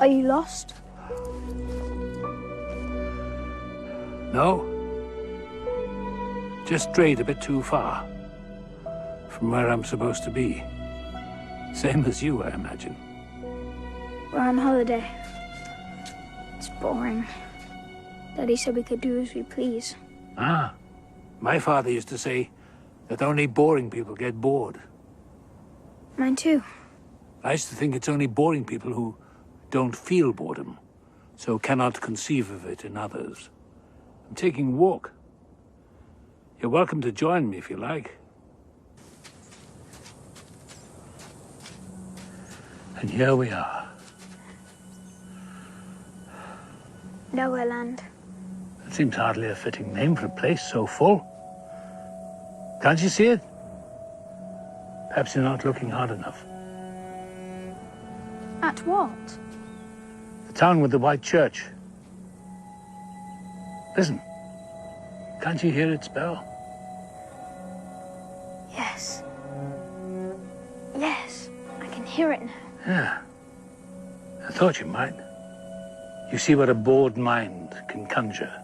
Are you lost? No. Just strayed a bit too far from where I'm supposed to be. Same as you, I imagine. We're on holiday. It's boring. Daddy said we could do as we please. Ah. My father used to say that only boring people get bored. Mine too. I used to think it's only boring people who don't feel boredom, so cannot conceive of it in others. I'm taking a walk. You're welcome to join me if you like. And here we are. Nowhereland. That seems hardly a fitting name for a place so full. Can't you see it? Perhaps you're not looking hard enough. At what? The town with the white church. Listen. Can't you hear its bell? Yes. Yes, I can hear it now. Yeah. I thought you might. You see what a bored mind can conjure.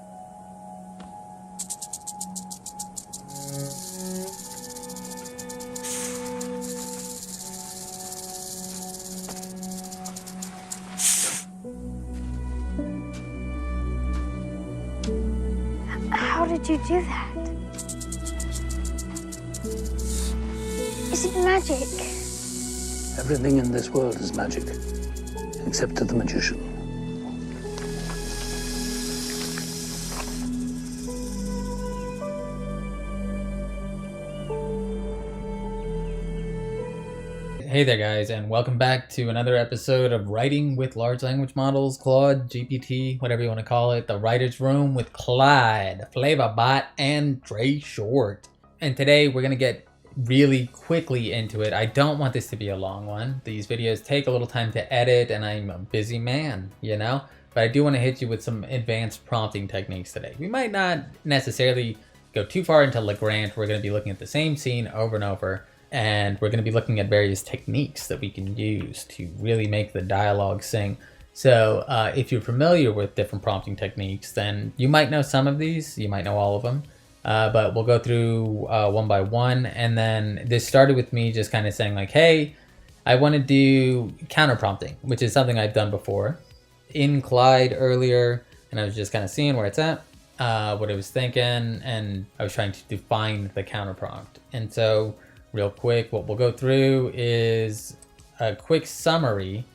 How did you do that? Is it magic? Everything in this world is magic, except to the magician. Hey there guys, and welcome back to another episode of Writing with Large Language Models, Claude, GPT, whatever you want to call it, the writer's room with Clyde, Flavabot, and Trey Short. And today we're going to get really quickly into it. I don't want this to be a long one. These videos take a little time to edit and I'm a busy man, you know? But I do want to hit you with some advanced prompting techniques today. We might not necessarily go too far into LeGrand. We're going to be looking at the same scene over and over. And we're going to be looking at various techniques that we can use to really make the dialogue sing. So if you're familiar with different prompting techniques, then you might know some of these. You might know all of them. But we'll go through one by one. And then this started with me just kind of saying like, hey, I want to do counter prompting, which is something I've done before in Clyde earlier. And I was just kind of seeing where it's at, what I was thinking, and I was trying to define the counter prompt. And so real quick, what we'll go through is a quick summary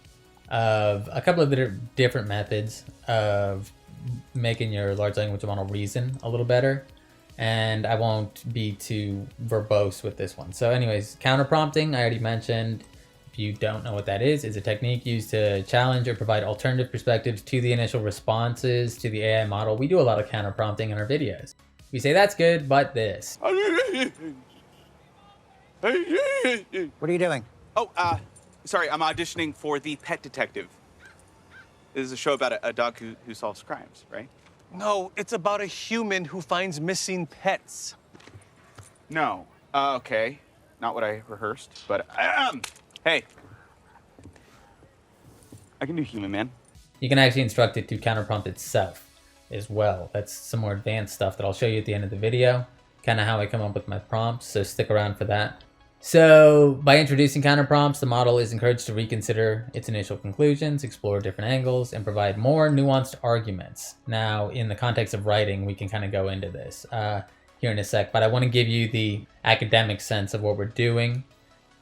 of a couple of different methods of making your large language model reason a little better. And I won't be too verbose with this one. So anyways, counter prompting, I already mentioned. If you don't know what that is a technique used to challenge or provide alternative perspectives to the initial responses to the AI model. We do a lot of counter prompting in our videos. We say that's good, but this. What are you doing? Oh, sorry, I'm auditioning for The Pet Detective. This is a show about a dog who solves crimes, right? No, it's about a human who finds missing pets. No. Okay. Not what I rehearsed, but, hey. I can do human, man. You can actually instruct it to counter prompt itself as well. That's some more advanced stuff that I'll show you at the end of the video. Kind of how I come up with my prompts, so stick around for that. So by introducing counter prompts, the model is encouraged to reconsider its initial conclusions, explore different angles, and provide more nuanced arguments. Now, in the context of writing, we can kind of go into this here in a sec, but I want to give you the academic sense of what we're doing,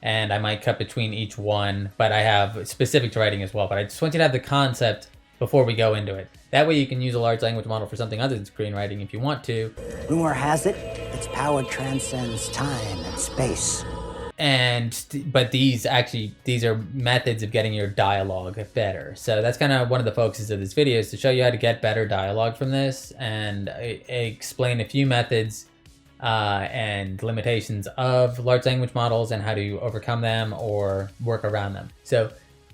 and I might cut between each one, but I have specific to writing as well, but I just want you to have the concept before we go into it. That way you can use a large language model for something other than screenwriting if you want to. Rumor has it, its power transcends time and space. But these are methods of getting your dialogue better. So that's kind of one of the focuses of this video, is to show you how to get better dialogue from this and explain a few methods and limitations of large language models and how to overcome them or work around them. So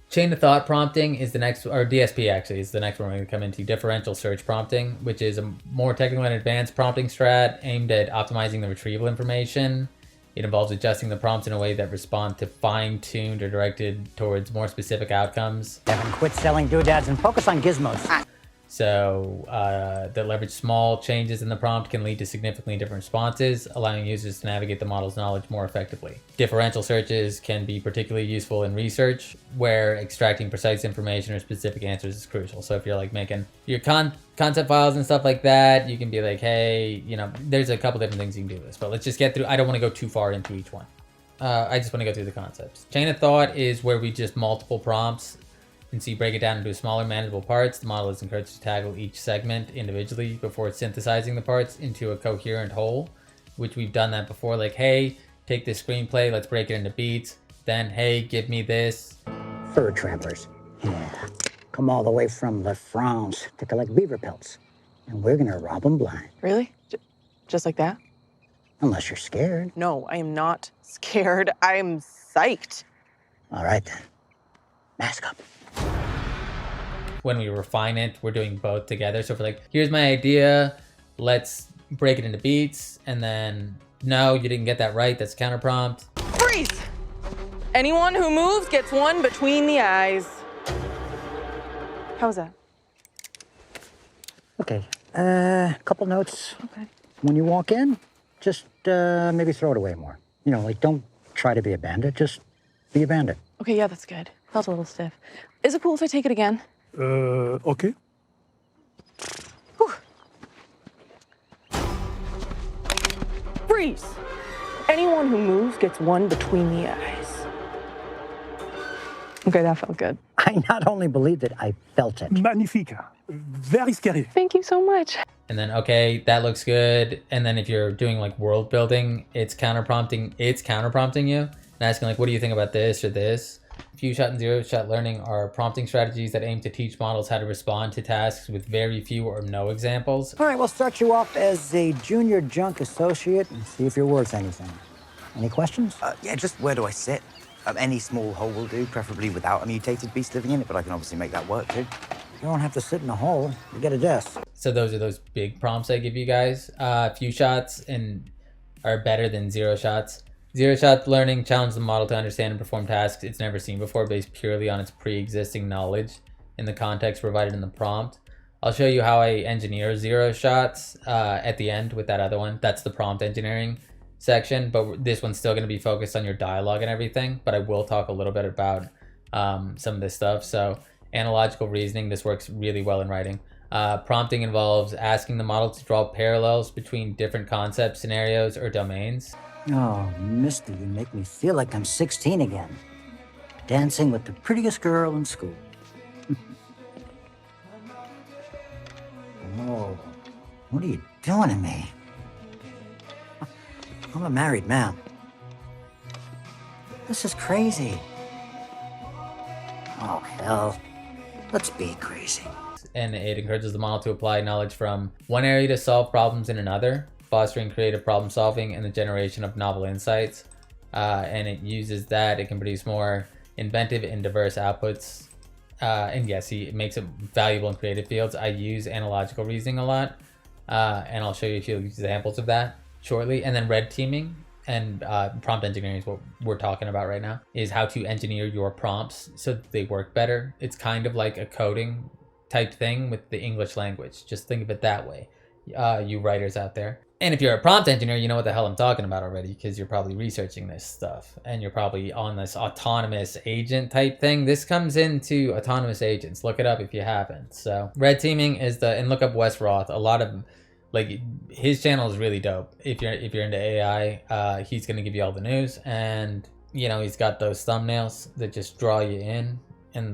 chain of thought prompting is the next, or DSP actually is the next one we're going to come into. Differential search prompting, which is a more technical and advanced prompting strat aimed at optimizing the retrieval information It involves adjusting the prompts in a way that respond to fine-tuned or directed towards more specific outcomes. Devin, quit selling doodads and focus on gizmos. So that leverage small changes in the prompt can lead to significantly different responses, allowing users to navigate the model's knowledge more effectively. Differential searches can be particularly useful in research, where extracting precise information or specific answers is crucial. So if you're like making your concept files and stuff like that, you can be like, hey, you know, there's a couple different things you can do this, but let's just get through. I don't want to go too far into each one. I just want to go through the concepts. Chain of thought is where we just multiple prompts. And so you break it down into smaller manageable parts. The model is encouraged to tackle each segment individually before synthesizing the parts into a coherent whole, which we've done that before. Like, hey, take this screenplay, let's break it into beats. Then, hey, give me this. Fur trappers. Yeah. Come all the way from La France to collect beaver pelts. And we're gonna rob them blind. Really? Just like that? Unless you're scared. No, I am not scared. I'm psyched. All right then. Mask up. When we refine it, we're doing both together. So if we're like, here's my idea, let's break it into beats, and then, no, you didn't get that right, that's counter prompt. Freeze! Anyone who moves gets one between the eyes. How's that? Okay. Couple notes. Okay. When you walk in, just maybe throw it away more. You know, like don't try to be a bandit, just be a bandit. Okay, yeah, that's good. Felt a little stiff. Is it cool if I take it again? Okay. Whew. Freeze! Anyone who moves gets one between the eyes. Okay, that felt good. I not only believed it, I felt it. Magnifique. Very scary. Thank you so much. And then, okay, that looks good. And then if you're doing like world building, it's counter prompting you and asking like, what do you think about this or this? Few shot and zero shot learning are prompting strategies that aim to teach models how to respond to tasks with very few or no examples. All right, we'll start you off as a junior junk associate and see if you're worth anything. Any questions? Yeah, just where do I sit? Any small hole will do, preferably without a mutated beast living in it, but I can obviously make that work too. You don't have to sit in a hole. You get a desk. So those are those big prompts I give you guys. Few shots are better than zero shots. Zero shot learning challenges the model to understand and perform tasks it's never seen before based purely on its pre-existing knowledge in the context provided in the prompt. I'll show you how I engineer zero shots at the end with that other one. That's the prompt engineering section, but this one's still going to be focused on your dialogue and everything, but I will talk a little bit about some of this stuff. So analogical reasoning, this works really well in writing. Prompting involves asking the model to draw parallels between different concepts, scenarios, or domains. Oh, Misty, you make me feel like I'm 16 again. Dancing with the prettiest girl in school. Oh, what are you doing to me? I'm a married man. This is crazy. Oh, hell. Let's be crazy. And it encourages the model to apply knowledge from one area to solve problems in another, fostering creative problem solving and the generation of novel insights. And it uses that, it can produce more inventive and diverse outputs. And yes, it makes it valuable in creative fields. I use analogical reasoning a lot, and I'll show you a few examples of that shortly. And then red teaming and prompt engineering is what we're talking about right now, is how to engineer your prompts so that they work better. It's kind of like a coding type thing with the English language. Just think of it that way, you writers out there. And if you're a prompt engineer, you know what the hell I'm talking about already, because you're probably researching this stuff and you're probably on this autonomous agent type thing. This comes into autonomous agents. Look it up if you haven't. So red teaming is and look up Wes Roth. A lot of, like, his channel is really dope. If you're into AI, he's going to give you all the news, and you know, he's got those thumbnails that just draw you in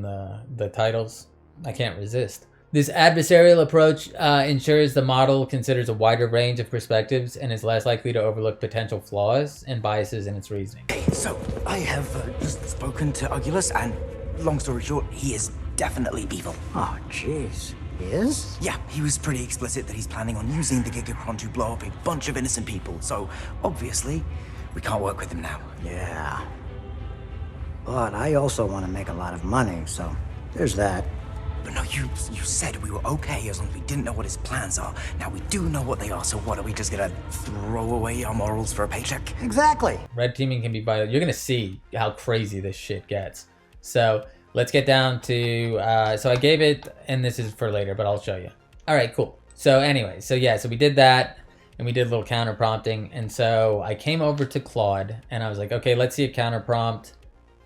the titles. I can't resist. This adversarial approach ensures the model considers a wider range of perspectives and is less likely to overlook potential flaws and biases in its reasoning. So, I have just spoken to Oculus, and long story short, he is definitely evil. Oh, jeez. He is? Yeah, he was pretty explicit that he's planning on using the Gigacron to blow up a bunch of innocent people, so obviously, we can't work with him now. Yeah. But I also want to make a lot of money, so there's that. But no, you said we were okay as long as we didn't know what his plans are. Now we do know what they are, so what, are we just gonna throw away our morals for a paycheck? Exactly. Red teaming can be violent. You're gonna see how crazy this shit gets. So let's get down to, so I gave it, and this is for later, but I'll show you. All right, cool. So anyway, so yeah, so we did that, and we did a little counter prompting, and so I came over to Claude, and I was like, okay, let's see a counter prompt.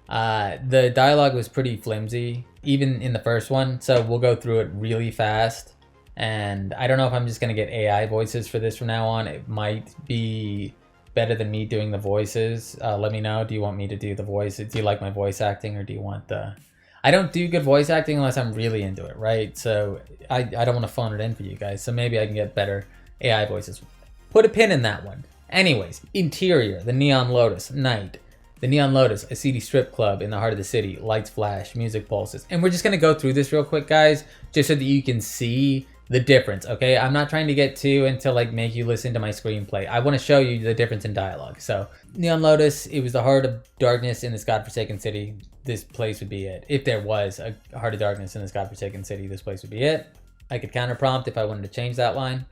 The dialogue was pretty flimsy, even in the first one, so we'll go through it really fast. And I don't know if I'm just gonna get AI voices for this from now on. It might be better than me doing the voices. Let me know. Do you want me to do the voice? Do you like my voice acting, or do you want the... I don't do good voice acting unless I'm really into it, right? So I don't want to phone it in for you guys. So maybe I can get better AI voices. Put a pin in that one. Anyways, interior, the Neon Lotus, night. The Neon Lotus, a seedy strip club in the heart of the city. Lights flash, music pulses. And we're just going to go through this real quick, guys, just so that you can see the difference, okay? I'm not trying to get too into like make you listen to my screenplay. I want to show you the difference in dialogue. So Neon Lotus, it was the heart of darkness in this godforsaken city. This place would be it. If there was a heart of darkness in this godforsaken city, this place would be it. I could counter prompt if I wanted to change that line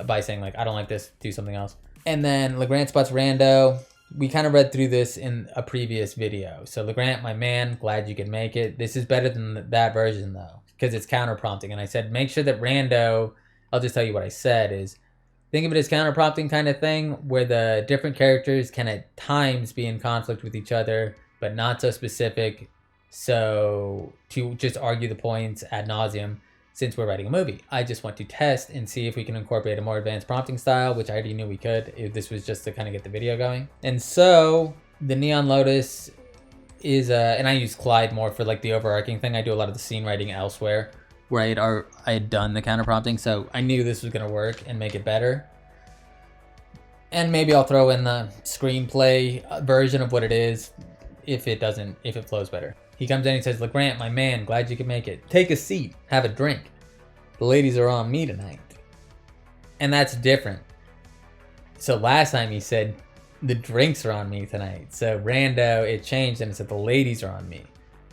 by saying like, I don't like this, do something else. And then LeGrant spots Rando. We kind of read through this in a previous video. So LeGrant, my man, glad you could make it. This is better than that version though, because it's counter prompting. And I said, make sure that Rando, I'll just tell you what I said is, think of it as counter prompting kind of thing where the different characters can at times be in conflict with each other, but not so specific. So to just argue the points ad nauseum, since we're writing a movie, I just want to test and see if we can incorporate a more advanced prompting style, which I already knew we could. This was just to kind of get the video going. And so the Neon Lotus is, and I use Clyde more for like the overarching thing. I do a lot of the scene writing elsewhere where I had done the counter prompting. So I knew this was going to work and make it better. And maybe I'll throw in the screenplay version of what it is if it flows better. He comes in and he says, LeGrant, my man, glad you could make it. Take a seat, have a drink. The ladies are on me tonight. And that's different. So last time he said, the drinks are on me tonight. So Rando, it changed and it said, the ladies are on me.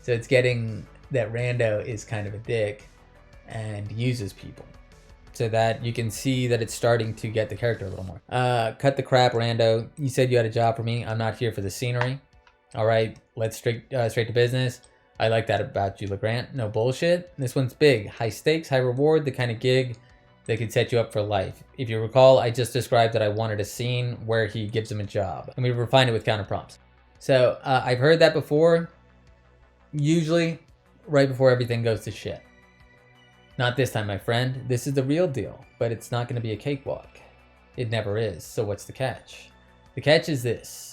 So it's getting that Rando is kind of a dick and uses people. So that you can see that it's starting to get the character a little more. Cut the crap, Rando. You said you had a job for me. I'm not here for the scenery. All right, let's straight to business. I like that about you, LeGrant. No bullshit. This one's big. High stakes, high reward, the kind of gig that could set you up for life. If you recall, I just described that I wanted a scene where he gives him a job. And we refined it with counter prompts. So I've heard that before. Usually, right before everything goes to shit. Not this time, my friend. This is the real deal. But it's not going to be a cakewalk. It never is. So what's the catch? The catch is this.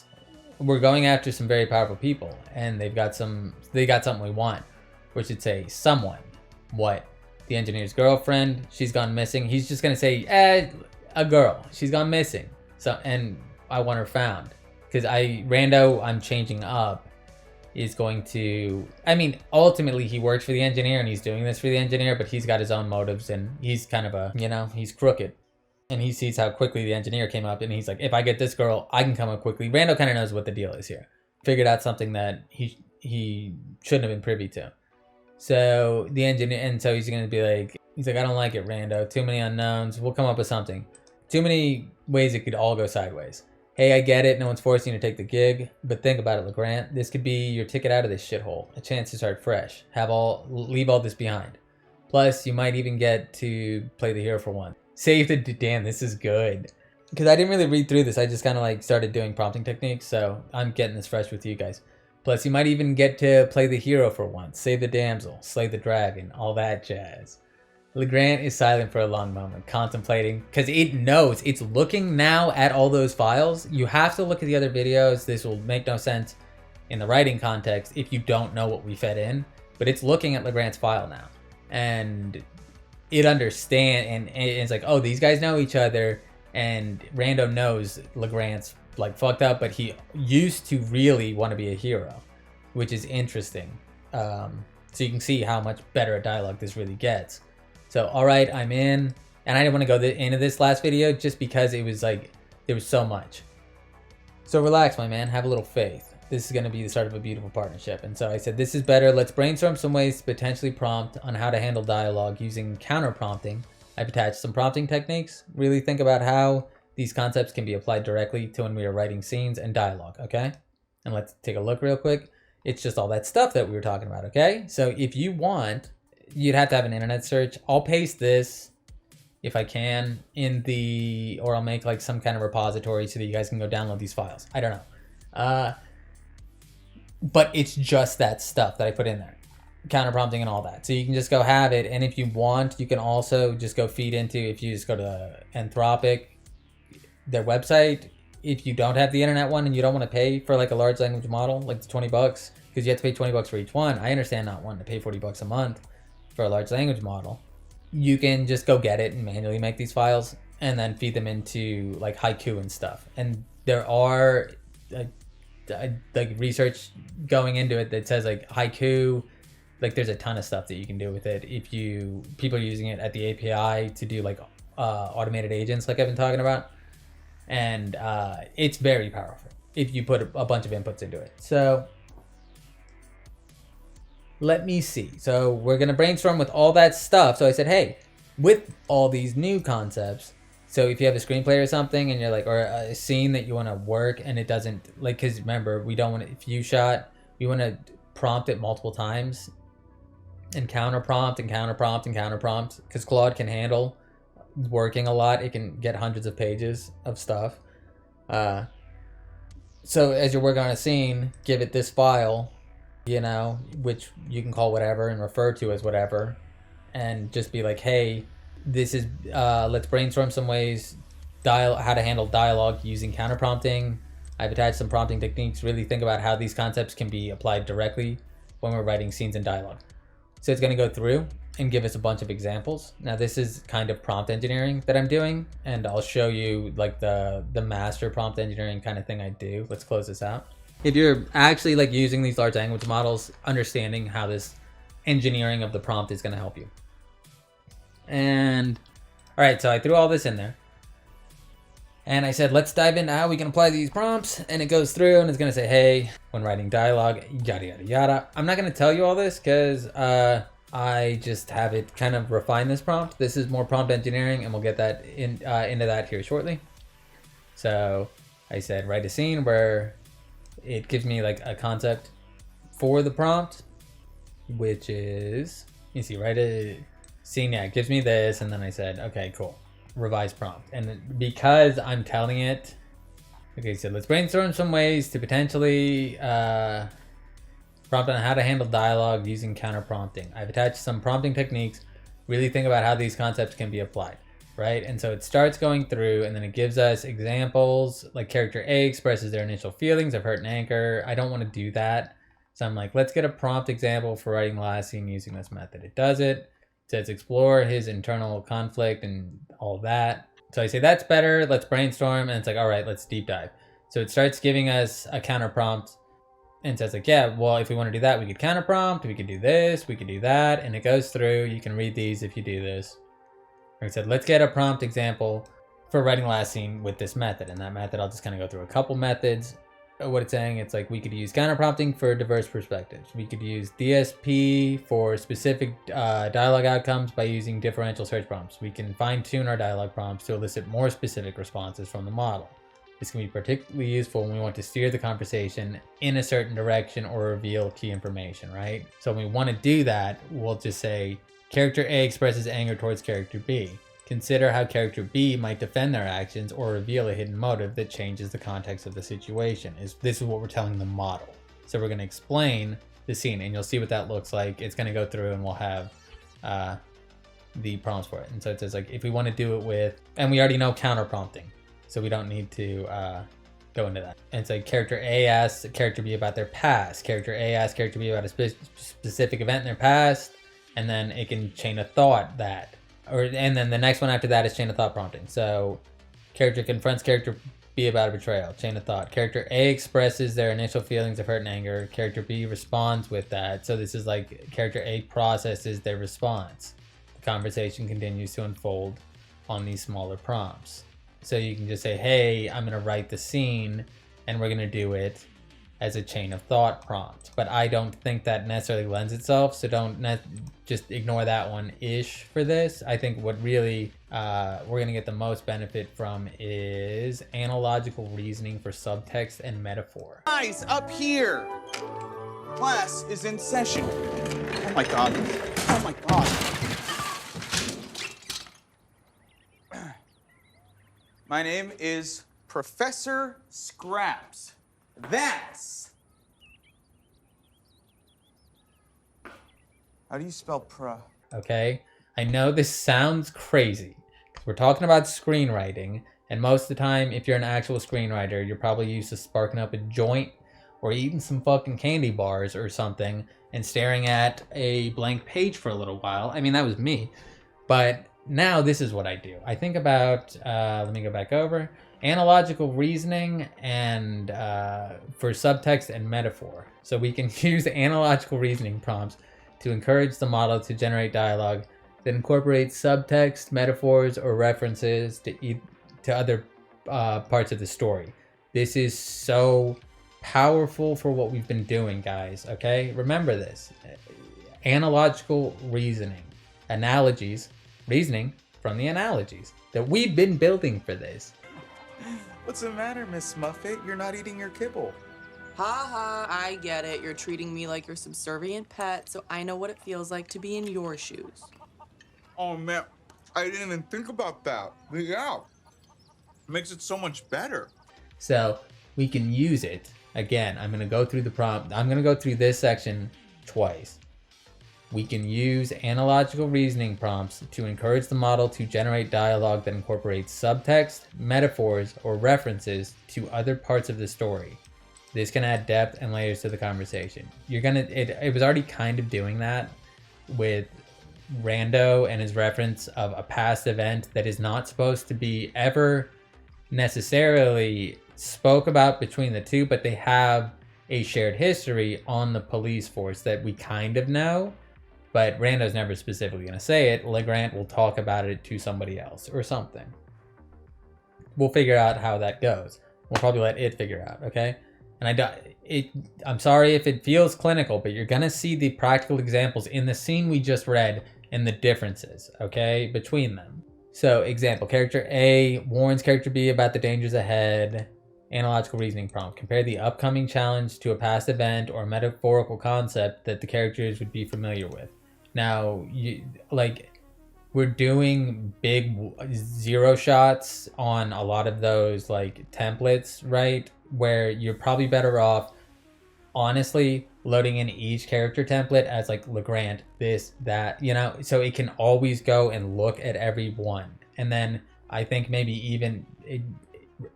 We're going after some very powerful people, and they got something we want. We should say someone. What? The engineer's girlfriend. She's gone missing. He's just gonna say, a girl. She's gone missing. So, and I want her found. Because Rando, I'm changing up, is going to. I mean, ultimately he works for the engineer, and he's doing this for the engineer, but he's got his own motives, and he's kind of a, he's crooked. And he sees how quickly the engineer came up, and he's like, if I get this girl, I can come up quickly. Rando kind of knows what the deal is here. Figured out something that he shouldn't have been privy to. So the engineer, and so he's going to be like, I don't like it, Rando. Too many unknowns. We'll come up with something. Too many ways it could all go sideways. Hey, I get it. No one's forcing you to take the gig. But think about it, LeGrant. This could be your ticket out of this shithole. A chance to start fresh. Leave all this behind. Plus, you might even get to play the hero for once. Save the, damn, this is good. Because I didn't really read through this. I just kind of like started doing prompting techniques. So I'm getting this fresh with you guys. Plus, you might even get to play the hero for once. Save the damsel, slay the dragon, all that jazz. LeGrant is silent for a long moment, contemplating, because it knows, it's looking now at all those files. You have to look at the other videos. This will make no sense in the writing context if you don't know what we fed in. But it's looking at LeGrant's file now. And it understands, and it's like, oh, these guys know each other, and Rando knows LeGrant's like fucked up, but he used to really want to be a hero, which is interesting. So you can see how much better a dialogue this really gets. So, all right, I'm in, and I didn't want to go into this last video just because it was like, there was so much. So relax, my man, have a little faith. this is going to be the start of a beautiful partnership. And so I said, this is better. Let's brainstorm some ways to potentially prompt on how to handle dialogue using counter prompting. I've attached some prompting techniques. Really think about how these concepts can be applied directly to when we are writing scenes and dialogue, okay? And let's take a look real quick. It's just all that stuff that we were talking about, okay? So if you want, you'd have to have an internet search. I'll paste this, if I can, or I'll make like some kind of repository so that you guys can go download these files. I don't know. But it's just that stuff that I put in there. Counter prompting and all that. So you can just go have it. And if you want, you can also just go feed into, if you just go to Anthropic, their website, if you don't have the internet one and you don't want to pay for like a large language model, like it's $20, because you have to pay $20 for each one. I understand not wanting to pay $40 a month for a large language model. You can just go get it and manually make these files and then feed them into like Haiku and stuff. And there are like research going into it that says like Haiku, like there's a ton of stuff that you can do with it. If people are using it at the API to do like automated agents like I've been talking about. And it's very powerful if you put a bunch of inputs into it. So let me see. So we're going to brainstorm with all that stuff. So I said, hey, with all these new concepts, so if you have a screenplay or something and you're like, or a scene that you want to work and it doesn't, like, because remember, we don't want to, if you shot, we want to prompt it multiple times and counter prompt and counter prompt and counter prompt, because Claude can handle working a lot. It can get hundreds of pages of stuff. So as you're working on a scene, give it this file, you know, which you can call whatever and refer to as whatever, and just be like, hey, this is let's brainstorm some ways how to handle dialogue using counter prompting. I've attached some prompting techniques. Really think about how these concepts can be applied directly when we're writing scenes and dialogue. So it's going to go through and give us a bunch of examples. Now this is kind of prompt engineering that I'm doing, and I'll show you like the master prompt engineering kind of thing I do. Let's close this out. If you're actually like using these large language models, understanding how this engineering of the prompt is going to help you. And all right, so I threw all this in there and I said, let's dive into how we can apply these prompts. And it goes through and it's going to say, hey, when writing dialogue, yada, yada, yada. I'm not going to tell you all this because I just have it kind of refine this prompt. This is more prompt engineering, and we'll get that into that here shortly. So I said, write a scene where it gives me like a concept for the prompt, which is, you see, write a scene. Yeah, it gives me this. And then I said, okay, cool. Revise prompt. And because I'm telling it, okay, so let's brainstorm some ways to potentially prompt on how to handle dialogue using counter prompting. I've attached some prompting techniques. Really think about how these concepts can be applied, right? And so it starts going through and then it gives us examples, like character A expresses their initial feelings of hurt and anger. I don't want to do that. So I'm like, let's get a prompt example for writing the last scene using this method. It does it. It says explore his internal conflict and all that. So I say that's better. Let's brainstorm. And it's like, all right, let's deep dive. So it starts giving us a counter prompt and says like, yeah, well, if we want to do that, we could counter prompt, we could do this, we could do that. And it goes through. You can read these if you do this. Like I said, let's get a prompt example for writing last scene with this method. And that method, I'll just kind of go through a couple methods. What it's saying, it's like we could use counter prompting for diverse perspectives. We could use DSP for specific dialogue outcomes by using differential search prompts. We can fine tune our dialogue prompts to elicit more specific responses from the model. This can be particularly useful when we want to steer the conversation in a certain direction or reveal key information, right? So when we want to do that, we'll just say character A expresses anger towards character B. Consider how character B might defend their actions or reveal a hidden motive that changes the context of the situation. This is what we're telling the model. So we're going to explain the scene and you'll see what that looks like. It's going to go through and we'll have the prompts for it. And so it says like, if we want to do it with, and we already know counter prompting, so we don't need to go into that. And it's like character A asks character B about their past. Character A asks character B about a specific event in their past. And then it can chain of thought that. And then the next one after that is chain of thought prompting. So character confronts character B about a betrayal. Chain of thought. Character A expresses their initial feelings of hurt and anger. Character B responds with that. So this is like character A processes their response. The conversation continues to unfold on these smaller prompts. So you can just say, hey, I'm going to write the scene and we're going to do it as a chain of thought prompt. But I don't think that necessarily lends itself, so just ignore that one-ish for this. I think what really we're gonna get the most benefit from is analogical reasoning for subtext and metaphor. Guys, up here! Class is in session. Oh my god. Oh my god. My name is Professor Scraps. That's... How do you spell pro? Okay, I know this sounds crazy. We're talking about screenwriting, and most of the time, if you're an actual screenwriter, you're probably used to sparking up a joint or eating some fucking candy bars or something and staring at a blank page for a little while. I mean, that was me. But now this is what I do. I think about, let me go back over, analogical reasoning and for subtext and metaphor. So we can use analogical reasoning prompts to encourage the model to generate dialogue that incorporates subtext, metaphors, or references to other parts of the story. This is so powerful for what we've been doing, guys, okay? Remember this. Analogical reasoning. Analogies. Reasoning from the analogies that we've been building for this. What's the matter, Miss Muffet? You're not eating your kibble. Ha ha, I get it. You're treating me like your subservient pet, so I know what it feels like to be in your shoes. Oh man, I didn't even think about that. Yeah. Makes it so much better. So we can use it. Again, I'm going to go through the prompt. I'm going to go through this section twice. We can use analogical reasoning prompts to encourage the model to generate dialogue that incorporates subtext, metaphors, or references to other parts of the story. This can add depth and layers to the conversation. It was already kind of doing that with Rando and his reference of a past event that is not supposed to be ever necessarily spoke about between the two, but they have a shared history on the police force that we kind of know, but Rando's never specifically going to say it. LeGrant will talk about it to somebody else or something. We'll figure out how that goes. We'll probably let it figure out, okay? And I'm sorry if it feels clinical, but you're going to see the practical examples in the scene we just read and the differences, okay, between them. So, example, character A warns character B about the dangers ahead. Analogical reasoning prompt. Compare the upcoming challenge to a past event or metaphorical concept that the characters would be familiar with. Now, we're doing big zero shots on a lot of those templates, right? Where you're probably better off, honestly, loading in each character template as LeGrant, this, that, so it can always go and look at every one. And then I think maybe even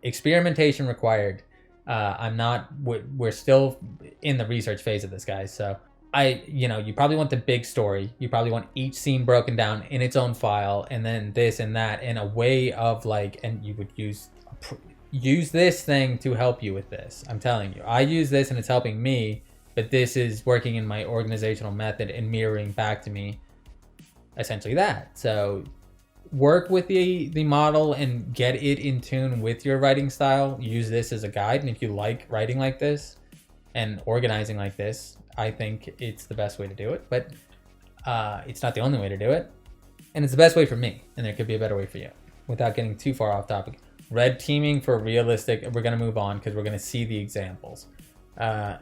experimentation required. We're still in the research phase of this, guys. So you probably want the big story. You probably want each scene broken down in its own file, and then this and that in a way of and you would use this thing to help you with this. I'm telling you, I use this and it's helping me, but this is working in my organizational method and mirroring back to me essentially that. So work with the model and get it in tune with your writing style. Use this as a guide, and if you like writing like this and organizing like this, I think it's the best way to do it. But it's not the only way to do it, and it's the best way for me, and there could be a better way for you. Without getting too far off topic, red teaming for realistic, we're going to move on because we're going to see the examples. So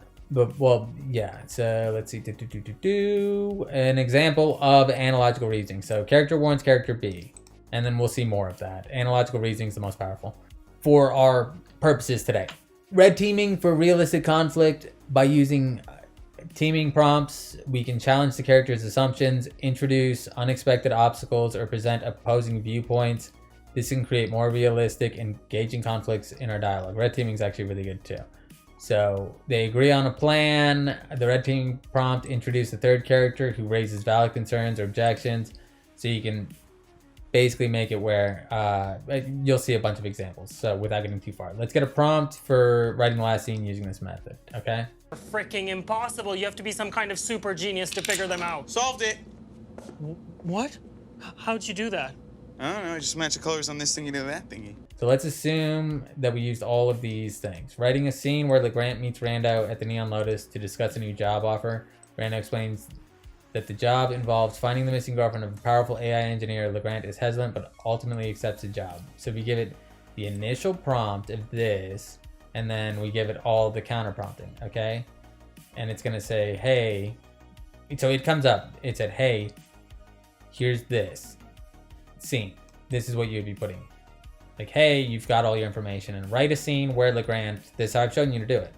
let's see. An example of analogical reasoning. So character warns character B, and then we'll see more of that. Analogical reasoning is the most powerful for our purposes today. Red teaming for realistic conflict. By using teaming prompts, we can challenge the character's assumptions, introduce unexpected obstacles, or present opposing viewpoints. This can create more realistic, engaging conflicts in our dialogue. Red teaming is actually really good too. So they agree on a plan. The red team prompt introduce the third character who raises valid concerns or objections. So you can basically make it where you'll see a bunch of examples. So without getting too far, let's get a prompt for writing the last scene using this method. Okay. Freaking impossible. You have to be some kind of super genius to figure them out. Solved it. What? How'd you do that? I don't know. I just match the colors on this thingy to that thingy. So So let's assume that we used all of these things. Writing a scene where LeGrant meets Rando at the Neon Lotus to discuss a new job offer. Rando explains that the job involves finding the missing girlfriend of a powerful AI engineer. LeGrant is hesitant, but ultimately accepts the job. So we give it the initial prompt of this, and then we give it all the counter prompting, okay? And it's gonna say, hey, so it comes up, it said, hey, here's this scene. This is what you'd be putting. Like, hey, you've got all your information, and write a scene where LeGrant, this is how I've shown you to do it.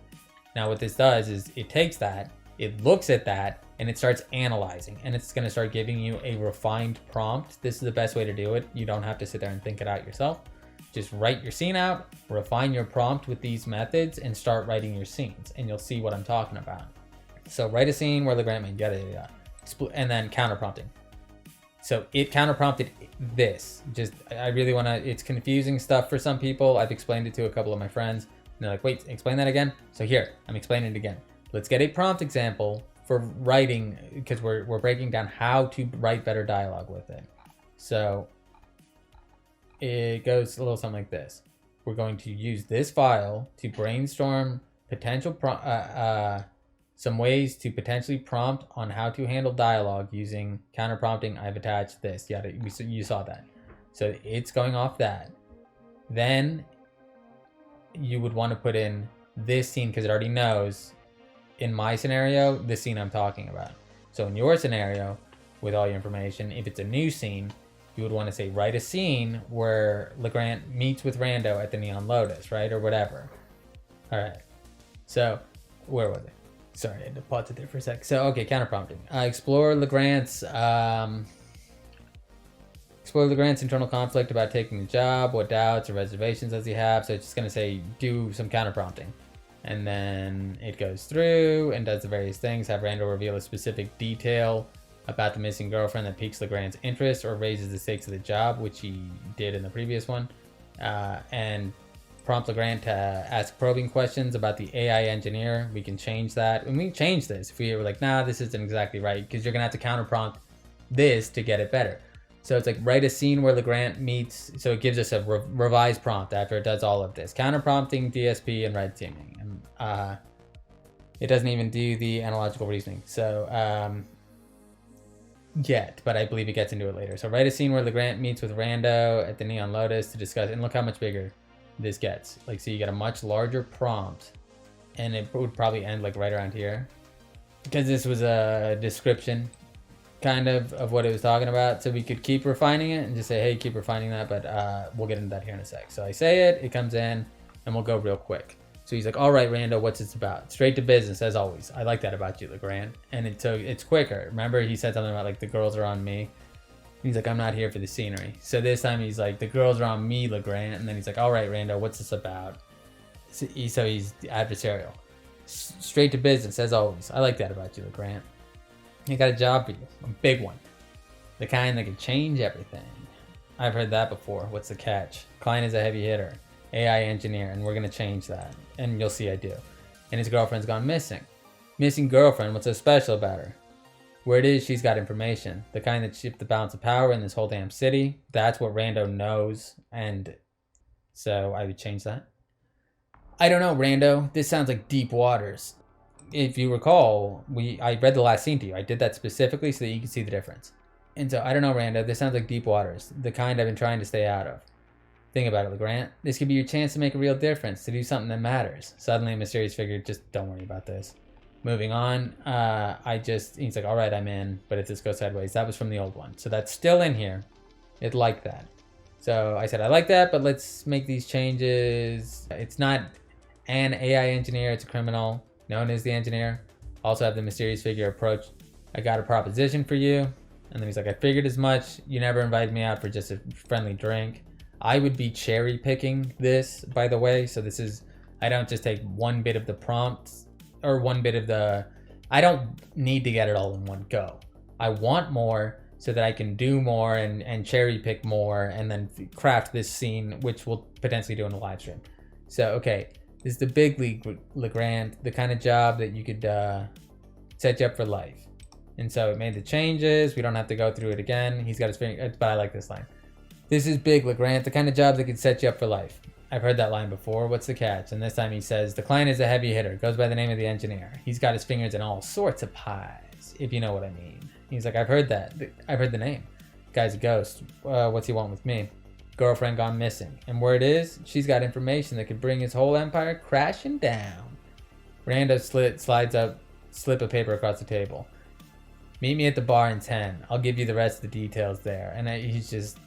Now what this does is it takes that, it looks at that, and it starts analyzing, and it's gonna start giving you a refined prompt. This is the best way to do it. You don't have to sit there and think it out yourself. Just write your scene out, refine your prompt with these methods, and start writing your scenes, and you'll see what I'm talking about. So write a scene where LeGrant made yada yada, and then counter prompting. So it counter prompted this. Just, I really want to, it's confusing stuff for some people. I've explained it to a couple of my friends, and they're like, wait, explain that again? So here, I'm explaining it again. Let's get a prompt example for writing, because we're breaking down how to write better dialogue with it. So it goes a little something like this. We're going to use this file to brainstorm potential some ways to potentially prompt on how to handle dialogue using counter prompting. I've attached this. Yeah, you saw that. So it's going off that. Then you would want to put in this scene because it already knows, in my scenario, the scene I'm talking about. So in your scenario, with all your information, if it's a new scene, you would want to say, write a scene where LeGrant meets with Rando at the Neon Lotus, right? Or whatever. All right. So where was it? Sorry, I had to pause it there for a sec. So, okay, counter prompting. Explore LeGrant's internal conflict about taking the job. What doubts or reservations does he have? So it's just going to say, do some counter prompting. And then it goes through and does the various things. Have Rando reveal a specific detail about the missing girlfriend that piques LeGrant's interest or raises the stakes of the job, which he did in the previous one. And prompt LeGrant to ask probing questions about the AI engineer. We can change that. And we can change this if we were like, nah, this isn't exactly right, because you're going to have to counter prompt this to get it better. So it's like, write a scene where LeGrant meets, so it gives us a revised prompt after it does all of this. Counter prompting, DSP, and red teaming. And it doesn't even do the analogical reasoning. So, yet, but I believe it gets into it later. So write a scene where LeGrant meets with Rando at the Neon Lotus to discuss, and look how much bigger this gets. Like, so you get a much larger prompt, and it would probably end like right around here, because this was a description kind of what it was talking about. So we could keep refining it and just say, hey, keep refining that, but we'll get into that here in a sec. So I say it comes in, and we'll go real quick. So he's like, all right, Rando, what's this about? Straight to business, as always. I like that about you, LeGrant. And it's quicker. Remember, he said something about, like, the girls are on me. He's like, I'm not here for the scenery. So this time he's like, the girls are on me, LeGrant. And then he's like, all right, Rando, what's this about? So he's adversarial. Straight to business, as always. I like that about you, LeGrant. I got a job for you. A big one. The kind that can change everything. I've heard that before. What's the catch? Client is a heavy hitter. AI engineer, and we're going to change that. And you'll see I do. And his girlfriend's gone missing. Missing girlfriend, what's so special about her? Where it is, she's got information. The kind that shifts the balance of power in this whole damn city. That's what Rando knows. And so I would change that. I don't know, Rando. This sounds like deep waters. If you recall, I read the last scene to you. I did that specifically so that you can see the difference. And so, I don't know, Rando. This sounds like deep waters. The kind I've been trying to stay out of. Think about it, LeGrant. This could be your chance to make a real difference, to do something that matters. Suddenly a mysterious figure, just don't worry about this. Moving on, he's like, all right, I'm in, but if this goes sideways, that was from the old one. So that's still in here. It liked that. So I said, I like that, but let's make these changes. It's not an AI engineer, it's a criminal known as the engineer. Also have the mysterious figure approach. I got a proposition for you. And then he's like, I figured as much. You never invited me out for just a friendly drink. I would be cherry picking this, by the way. So this is, I don't just take one bit of the prompt or one bit of the, I don't need to get it all in one go. I want more so that I can do more and cherry pick more and then craft this scene, which we'll potentially do in a live stream. So, okay, this is the big league, LeGrant, the kind of job that you could set you up for life. And so it made the changes. We don't have to go through it again. He's got his finger, but I like this line. This is big, LeGrant, the kind of job that could set you up for life. I've heard that line before. What's the catch? And this time he says, the client is a heavy hitter, goes by the name of the engineer. He's got his fingers in all sorts of pies, if you know what I mean. He's like, I've heard that. I've heard the name. Guy's a ghost. What's he want with me? Girlfriend gone missing. And word is, she's got information that could bring his whole empire crashing down. Rando slides up, slip of paper across the table. Meet me at the bar in 10. I'll give you the rest of the details there. And he just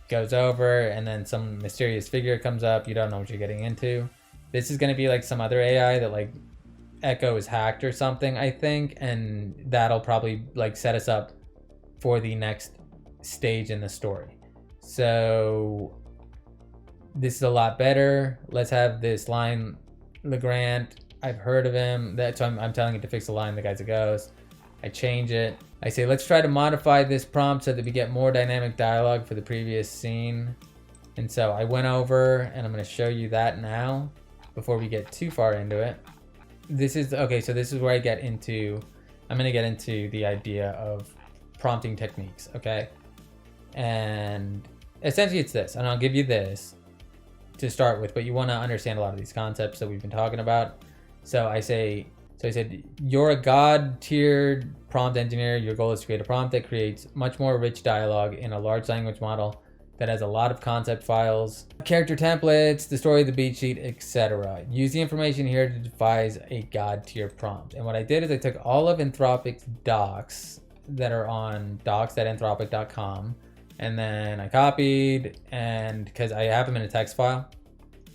goes over, and then some mysterious figure comes up. You don't know what you're getting into. This is going to be like some other AI that like Echo is hacked or something, I think. And that'll probably like set us up for the next stage in the story. So this is a lot better. Let's have this line, LeGrant. I've heard of him. So I'm telling it to fix the line. The guy's a ghost. I change it. I say, let's try to modify this prompt so that we get more dynamic dialogue for the previous scene. And so I went over, and I'm going to show you that now before we get too far into it. This is, okay, so this is where I'm going to get into the idea of prompting techniques, okay? And essentially it's this, and I'll give you this to start with, but you want to understand a lot of these concepts that we've been talking about. So I said, you're a god-tiered prompt engineer. Your goal is to create a prompt that creates much more rich dialogue in a large language model that has a lot of concept files, character templates, the story of the beat sheet, etc. Use the information here to devise a god-tier prompt. And what I did is I took all of Anthropic's docs that are on docs.anthropic.com, and then I copied, and because I have them in a text file,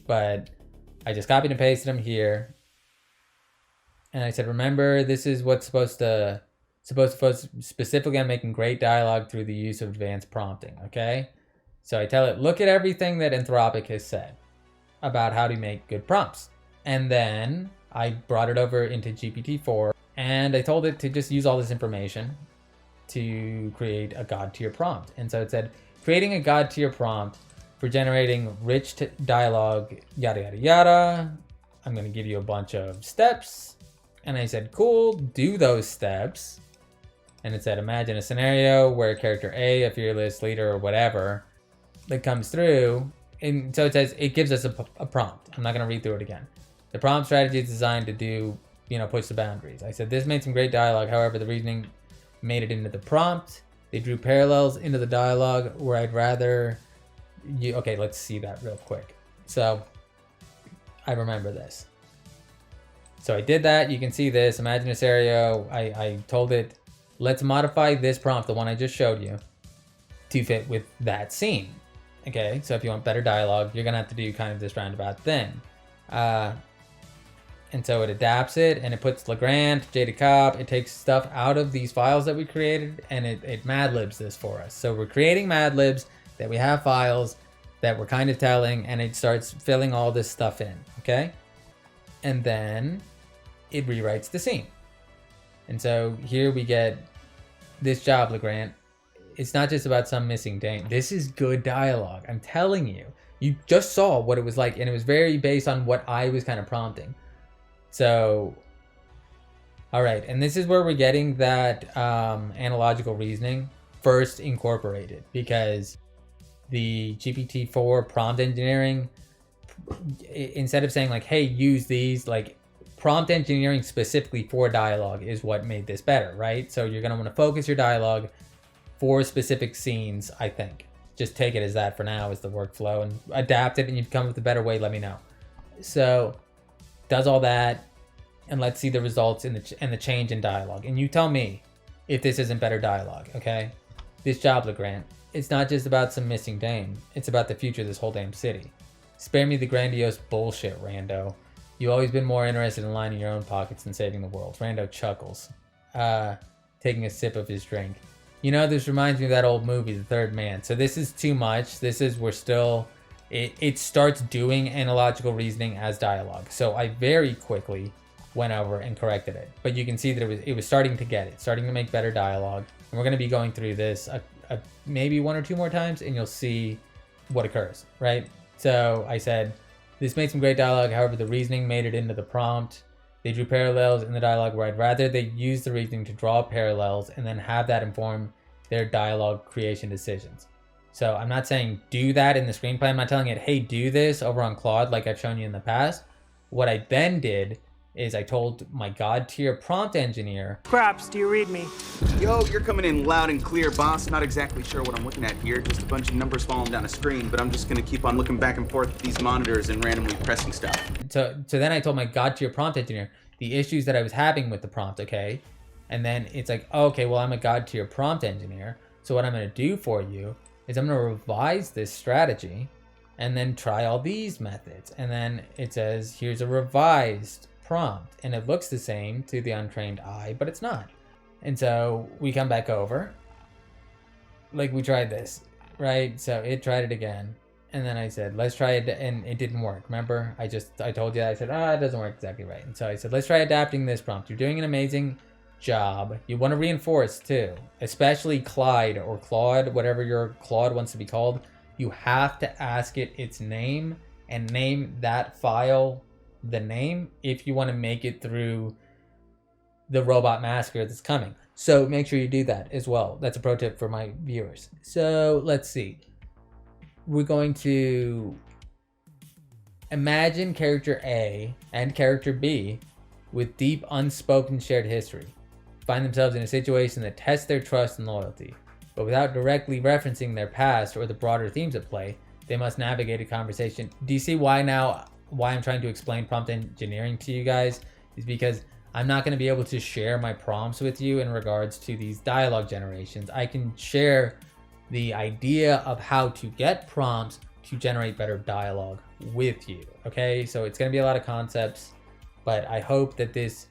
but I just copied and pasted them here. And I said, remember, this is what's supposed to focus specifically on making great dialogue through the use of advanced prompting, okay? So I tell it, look at everything that Anthropic has said about how to make good prompts. And then I brought it over into GPT-4, and I told it to just use all this information to create a god-tier prompt. And so it said, creating a god-tier prompt for generating rich dialogue, yada, yada, yada. I'm going to give you a bunch of steps. And I said, cool, do those steps. And it said, imagine a scenario where character A, a fearless leader or whatever, that comes through. And so it says, it gives us a prompt. I'm not going to read through it again. The prompt strategy is designed to do, push the boundaries. I said, this made some great dialogue. However, the reasoning made it into the prompt. They drew parallels into the dialogue where I'd rather you. Okay, let's see that real quick. So I remember this. So I did that. You can see this. Imagine a scenario. I told it, let's modify this prompt, the one I just showed you, to fit with that scene. Okay, so if you want better dialogue, you're going to have to do kind of this roundabout thing. And so it adapts it, and it puts LeGrant, Jada Cobb, it takes stuff out of these files that we created, and it Mad Libs this for us. So we're creating Mad Libs that we have files that we're kind of telling, and it starts filling all this stuff in, okay? And then it rewrites the scene. And so here we get this job, LeGrant. It's not just about some missing dame. This is good dialogue. I'm telling you. You just saw what it was like, and it was very based on what I was kind of prompting. So, all right. And this is where we're getting that analogical reasoning first incorporated, because the GPT-4 prompt engineering, instead of saying like, hey, use these, like prompt engineering specifically for dialogue is what made this better, right? So you're going to want to focus your dialogue for specific scenes, I think. Just take it as that for now, as the workflow, and adapt it, and you come up with a better way, let me know. So does all that, and let's see the results and the change in dialogue. And you tell me if this isn't better dialogue, okay? This job, LeGrant, it's not just about some missing dame. It's about the future of this whole damn city. Spare me the grandiose bullshit, Rando. You've always been more interested in lining your own pockets than saving the world. Rando chuckles, taking a sip of his drink. This reminds me of that old movie, The Third Man. So this is too much. It starts doing analogical reasoning as dialogue. So I very quickly went over and corrected it. But you can see that it was starting to get it, starting to make better dialogue. And we're going to be going through this maybe one or two more times, and you'll see what occurs, right? So I said, this made some great dialogue. However, the reasoning made it into the prompt. They drew parallels in the dialogue where I'd rather they use the reasoning to draw parallels and then have that inform their dialogue creation decisions. So I'm not saying do that in the screenplay. I'm not telling it, hey, do this over on Claude like I've shown you in the past. What I then did is I told my God tier prompt engineer, Craps, do you read me? Yo, you're coming in loud and clear, boss. Not exactly sure what I'm looking at here. Just a bunch of numbers falling down a screen, but I'm just gonna keep on looking back and forth at these monitors and randomly pressing stuff. So then I told my God tier prompt engineer the issues that I was having with the prompt, okay? And then it's like, oh, okay, well, I'm a God tier prompt engineer. So what I'm gonna do for you is I'm gonna revise this strategy and then try all these methods. And then it says, here's a revised prompt. And it looks the same to the untrained eye, but it's not. And so we come back over, like we tried this, right? So it tried it again. And then I said, let's try it, and it didn't work. Remember, I told you that. I said, it doesn't work exactly right. And so I said, let's try adapting this prompt. You're doing an amazing job. You want to reinforce too, especially Clyde or Claude, whatever your Claude wants to be called. You have to ask it its name and name that file the name if you want to make it through the robot massacre that's coming. So make sure you do that as well. That's a pro tip for my viewers. So let's see. We're going to imagine character A and character B with deep unspoken shared history find themselves in a situation that tests their trust and loyalty, but without directly referencing their past or the broader themes at play, they must navigate a conversation. Do you see why I'm trying to explain prompt engineering to you guys? Is because I'm not going to be able to share my prompts with you in regards to these dialogue generations. I can share the idea of how to get prompts to generate better dialogue with you. Okay, so it's going to be a lot of concepts, but I hope that this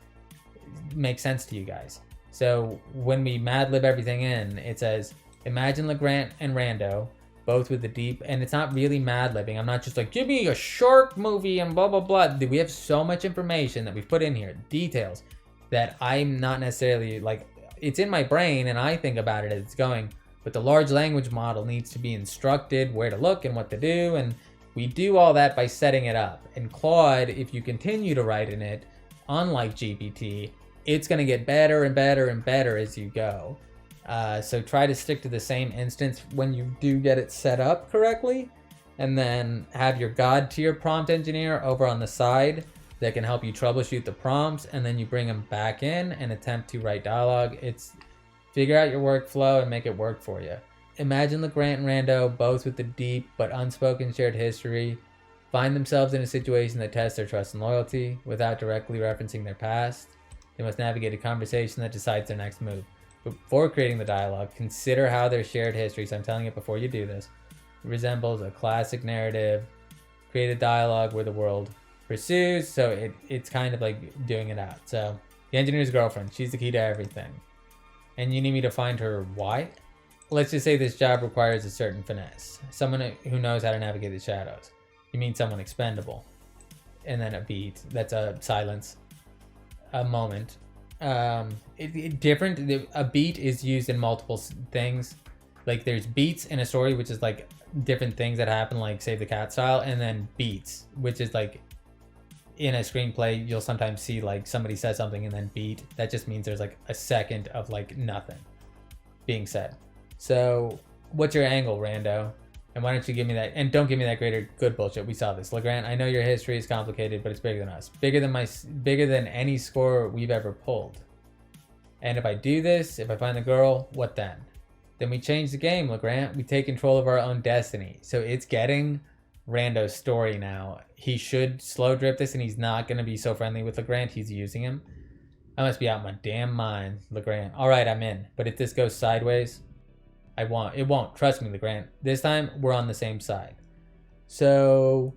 makes sense to you guys. So when we Mad Lib everything in, it says, imagine LeGrant and Rando, both with the deep, and it's not really Mad Libbing. I'm not just like, give me a shark movie and blah, blah, blah. We have so much information that we've put in here, details, that I'm not necessarily like, it's in my brain and I think about it as it's going, but the large language model needs to be instructed where to look and what to do. And we do all that by setting it up. And Claude, if you continue to write in it, unlike GPT, it's going to get better and better and better as you go. So try to stick to the same instance when you do get it set up correctly, and then have your God tier prompt engineer over on the side that can help you troubleshoot the prompts, and then you bring them back in and attempt to write dialogue. It's figure out your workflow and make it work for you. Imagine LeGrant and Rando, both with the deep but unspoken shared history, find themselves in a situation that tests their trust and loyalty without directly referencing their past. They must navigate a conversation that decides their next move. Before creating the dialogue, consider how their shared history, so I'm telling it before you do this, resembles a classic narrative. Create a dialogue where the world pursues, so it's kind of like doing it out. So the engineer's girlfriend, she's the key to everything. And you need me to find her why? Let's just say this job requires a certain finesse. Someone who knows how to navigate the shadows. You mean someone expendable. And then a beat, that's a silence. A moment. A beat is used in multiple things. Like there's beats in a story, which is like different things that happen, like Save the Cat style, and then beats, which is like in a screenplay you'll sometimes see like somebody says something and then beat. That just means there's like a second of like nothing being said. So what's your angle, Rando? And why don't you give me that? And don't give me that greater good bullshit. We saw this. LeGrant, I know your history is complicated, but it's bigger than us. Bigger than any score we've ever pulled. And if I do this, if I find the girl, what then? Then we change the game, LeGrant. We take control of our own destiny. So it's getting Rando's story now. He should slow drip this, and he's not going to be so friendly with LeGrant. He's using him. I must be out my damn mind, LeGrant. All right, I'm in. But if this goes sideways, it won't. Trust me, LeGrant. This time, we're on the same side. So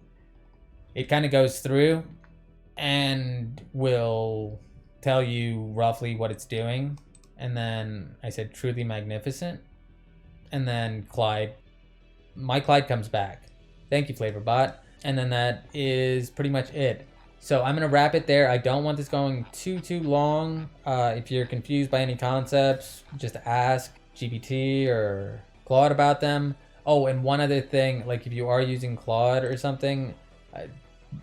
it kind of goes through and will tell you roughly what it's doing. And then I said, truly magnificent. And then Clyde. My Clyde comes back. Thank you, FlavorBot. And then that is pretty much it. So I'm going to wrap it there. I don't want this going too long. If you're confused by any concepts, just ask GPT or Claude about them. Oh, and one other thing, like if you are using Claude or something,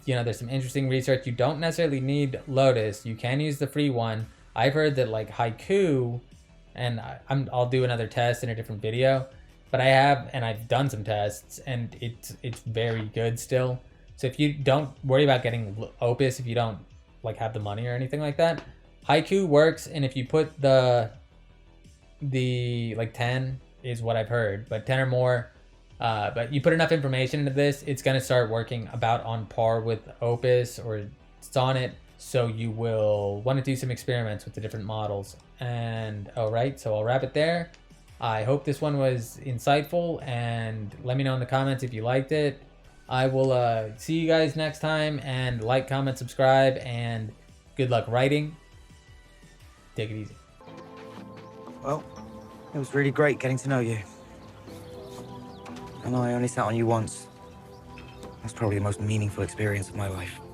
there's some interesting research. You don't necessarily need Lotus. You can use the free one. I've heard that like Haiku, and I'll do another test in a different video, but I have, and I've done some tests, and it's very good still. So if you don't worry about getting Opus, if you don't like have the money or anything like that, Haiku works. And if you put the like 10 is what I've heard, but 10 or more, but you put enough information into this, it's gonna start working about on par with Opus or Sonnet. So you will want to do some experiments with the different models. And all right, so I'll wrap it there. I hope this one was insightful, and let me know in the comments if you liked it. I will see you guys next time, and like, comment, subscribe, and good luck writing. Take it easy. Well, it was really great getting to know you. I know I only sat on you once. That's probably the most meaningful experience of my life.